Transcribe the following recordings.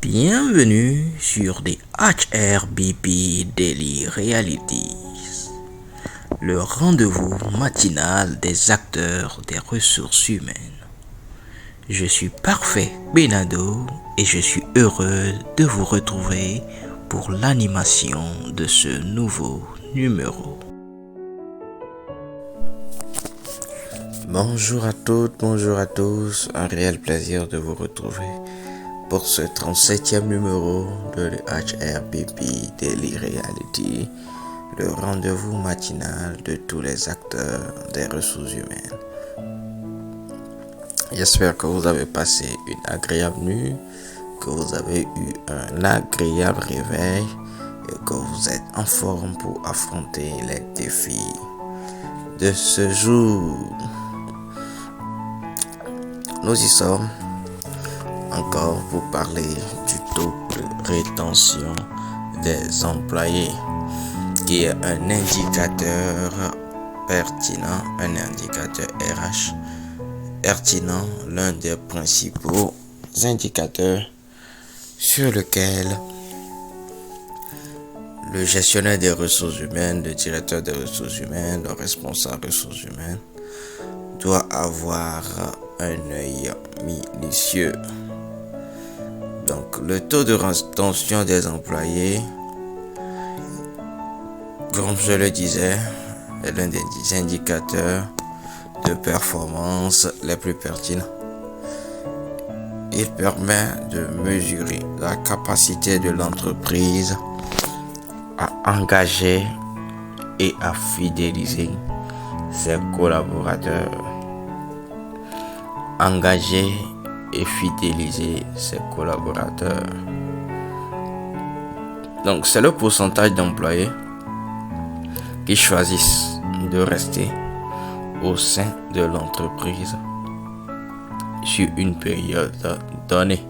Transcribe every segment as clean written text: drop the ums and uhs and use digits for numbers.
Bienvenue sur des HRBP Daily Realities, le rendez-vous matinal des acteurs des ressources humaines. Je suis Parfait Benado et je suis heureux de vous retrouver pour l'animation de ce nouveau numéro. Bonjour à toutes, bonjour à tous, un réel plaisir de vous retrouver pour ce 37e numéro de HRBP Daily Reality, le rendez-vous matinal de tous les acteurs des ressources humaines. J'espère que vous avez passé une agréable nuit, que vous avez eu un agréable réveil et que vous êtes en forme pour affronter les défis de ce jour. Nous y sommes encore pour parler du taux de rétention des employés, qui est un indicateur pertinent, un indicateur RH pertinent, l'un des principaux indicateurs sur lequel le gestionnaire des ressources humaines, le directeur des ressources humaines, le responsable des ressources humaines doit avoir un œil minutieux. Donc, le taux de rétention des employés, comme je le disais, est l'un des indicateurs de performance les plus pertinents. Il permet de mesurer la capacité de l'entreprise à engager et à fidéliser ses collaborateurs. Engager et fidéliser ses collaborateurs. Donc, c'est le pourcentage d'employés qui choisissent de rester au sein de l'entreprise sur une période donnée,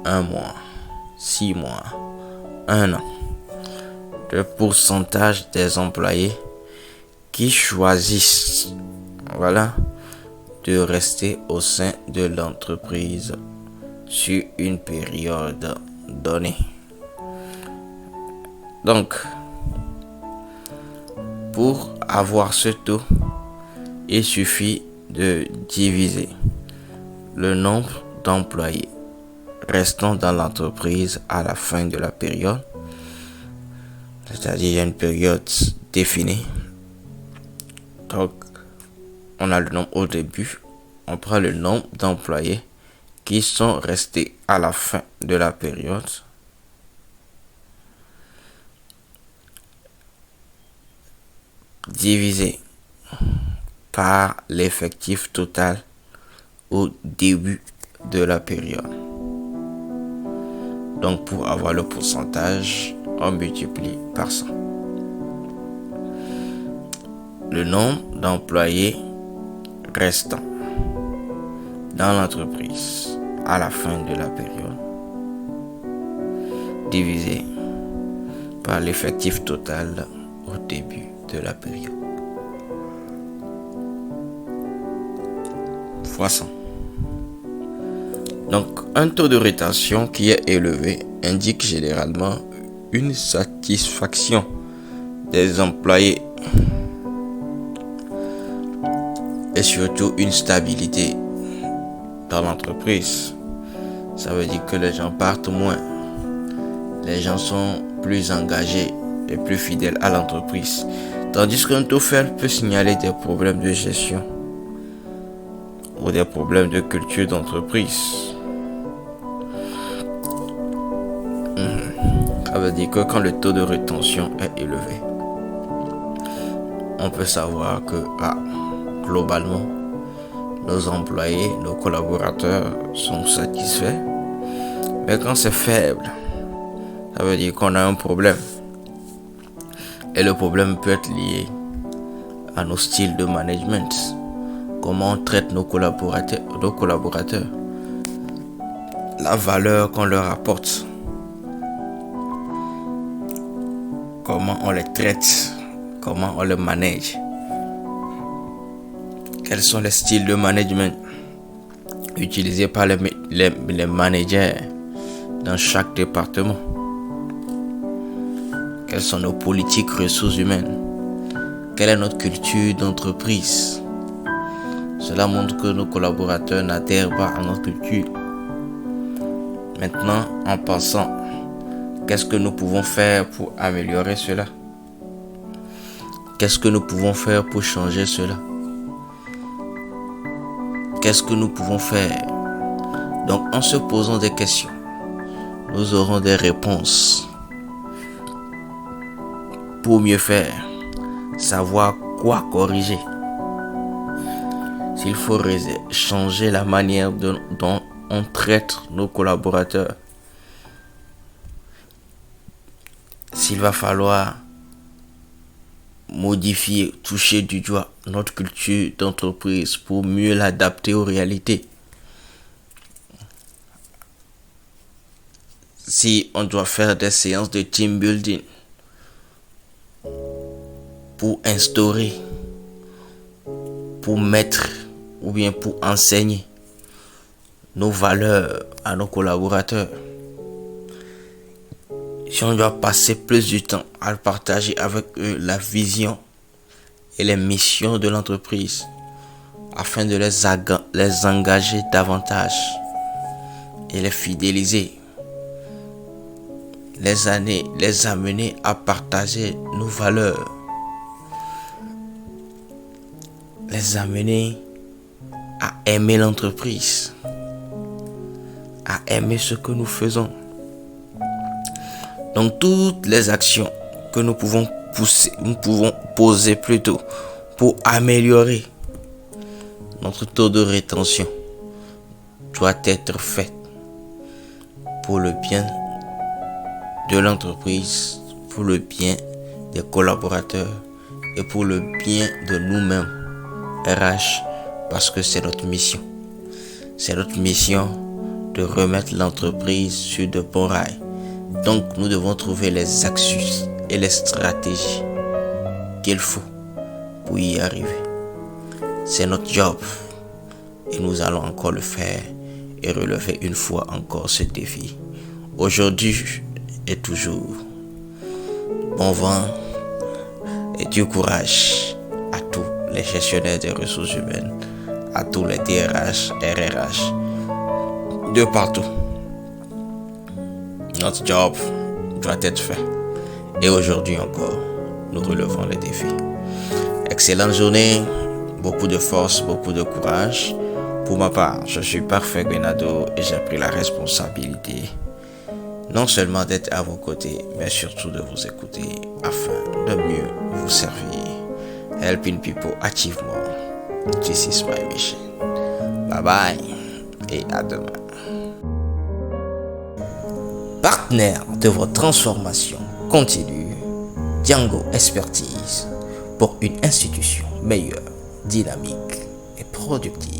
1 mois, 6 mois, 1 an. Le pourcentage des employés qui choisissent, de rester au sein de l'entreprise sur une période donnée. Donc, pour avoir ce taux, il suffit de diviser le nombre d'employés restant dans l'entreprise à la fin de la période, c'est-à-dire il y a une période définie. Donc, on a le nombre au début, on prend le nombre d'employés qui sont restés à la fin de la période. Divisé par l'effectif total au début de la période. Donc, pour avoir le pourcentage, on multiplie par 100. Le nombre d'employés restants dans l'entreprise à la fin de la période divisé par l'effectif total au début de la période fois 100. Donc, un taux de rétention qui est élevé indique généralement une satisfaction des employés et surtout une stabilité dans l'entreprise. Ça veut dire que les gens partent moins, les gens sont plus engagés et plus fidèles à l'entreprise. Tandis qu'un taux faible peut signaler des problèmes de gestion ou des problèmes de culture d'entreprise. Ça veut dire que quand le taux de rétention est élevé, on peut savoir que globalement, nos employés, nos collaborateurs sont satisfaits. Mais quand c'est faible, ça veut dire qu'on a un problème. Et le problème peut être lié à nos styles de management. Comment on traite nos collaborateurs. La valeur qu'on leur apporte. Comment on les traite. Comment on les manage. Quels sont les styles de management utilisés par les managers dans chaque département? Quelles sont nos politiques ressources humaines? Quelle est notre culture d'entreprise? Cela montre que nos collaborateurs n'adhèrent pas à notre culture. Maintenant, en passant, qu'est-ce que nous pouvons faire pour améliorer cela? Qu'est-ce que nous pouvons faire pour changer cela? Qu'est-ce que nous pouvons faire? Donc, en se posant des questions, nous aurons des réponses. Pour mieux faire, savoir quoi corriger. S'il faut changer la manière dont on traite nos collaborateurs, s'il va falloir modifier, toucher du doigt notre culture d'entreprise pour mieux l'adapter aux réalités. Si on doit faire des séances de team building pour instaurer, pour mettre ou bien pour enseigner nos valeurs à nos collaborateurs. Si on doit passer plus du temps à partager avec eux la vision et les missions de l'entreprise afin de les engager davantage et les fidéliser, les amener à partager nos valeurs, les amener à aimer l'entreprise, à aimer ce que nous faisons. Donc toutes les actions que nous pouvons poser plutôt pour améliorer notre taux de rétention doit être faites pour le bien de l'entreprise, pour le bien des collaborateurs et pour le bien de nous-mêmes, RH, parce que c'est notre mission. C'est notre mission de remettre l'entreprise sur de bons rails. Donc, nous devons trouver les astuces et les stratégies qu'il faut pour y arriver. C'est notre job et nous allons encore le faire et relever une fois encore ce défi. Aujourd'hui et toujours, bon vent et du courage à tous les gestionnaires des ressources humaines, à tous les DRH, RRH, de partout. Notre job doit être fait. Et aujourd'hui encore, nous relevons les défis. Excellente journée, beaucoup de force, beaucoup de courage. Pour ma part, je suis Parfait Grenado et j'ai pris la responsabilité non seulement d'être à vos côtés, mais surtout de vous écouter afin de mieux vous servir. Helping people achieve more. This is my mission. Bye bye et à demain. Partenaire de votre transformation continue, Django Expertise pour une institution meilleure, dynamique et productive.